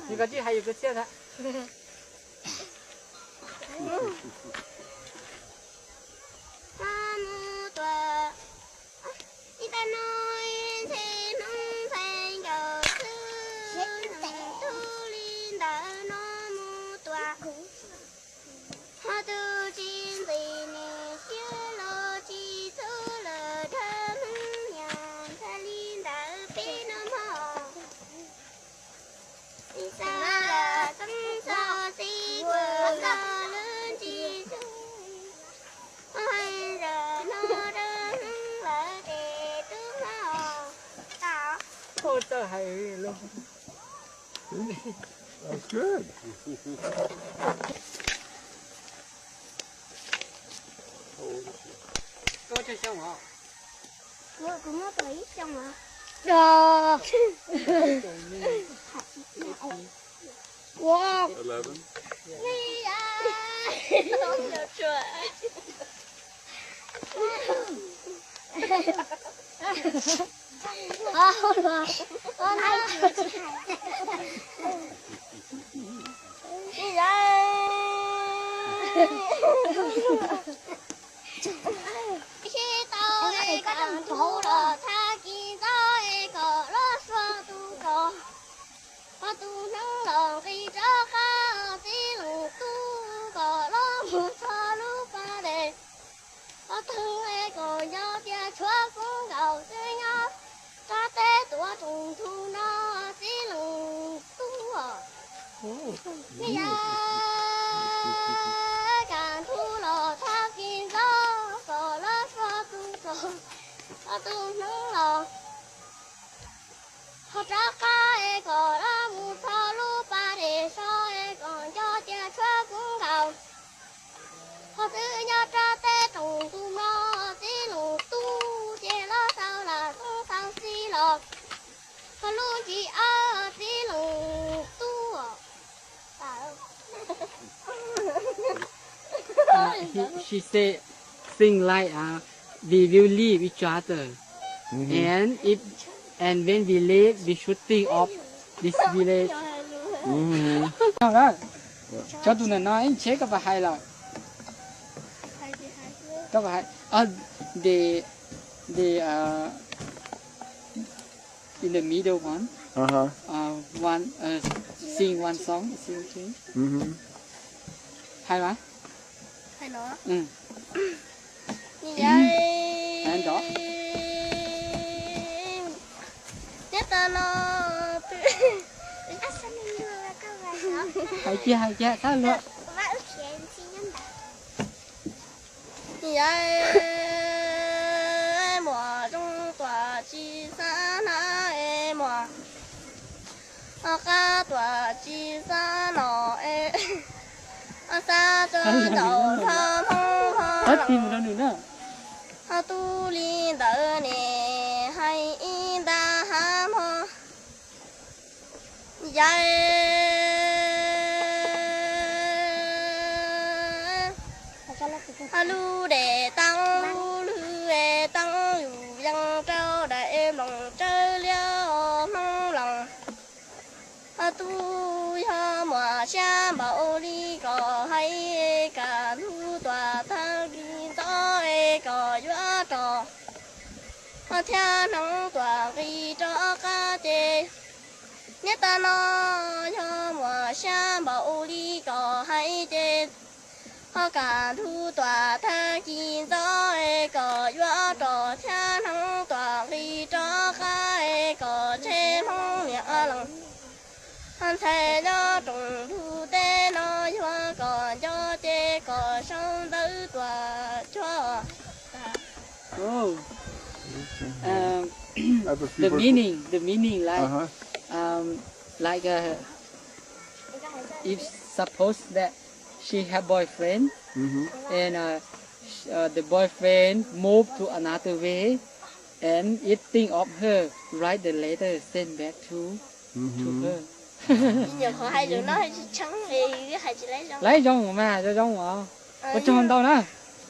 你个这还有个这的。That's good. Có chơi xong hả? Cũng có thấy xong hả? Wow. 11. She said, sing like we will leave each other, and when we leave, we should think of this village. Đó, cho tụi này nói chế các bạn hay là các bạn hay. The in the middle one. One sing one song. Sing. Hay mà. Hay nữa. Ừ. Anh đó. Tiếp ta nó. Hay chưa sao nữa. Mùa trong tòa chi xa na mùa ca tòa chi xa nọ xa cho đầu thơm hết tim rồi nữa. Tu li đỡ nè hay đa ham ho dạy lu để tăng lu để tăng dù dân trâu đại lòng chơi liêu mong lòng tu ha mà cha bảo đi có hay cả lu tòa thang đi to có gió trò theo nắng tòa đi cho ca chế nhất ta nó cho mùa xa bảo lý có hay chế họ cả thu tòa tha chi gió có gió trò cha thắng tòa đi cho khai có chế mong nhẹ lòng anh thầy nó trùng thu tê nó cho còn cho chế có sông tới tòa cho Oh. Other The people- meaning like like if suppose that she have boyfriend and the boyfriend move to another way and it think of her, write the letter send back to her. giờ họ hai đứa nó trắng thì hai chị lấy rong Lấy trong mà cho trong mà có cho đâu nữa.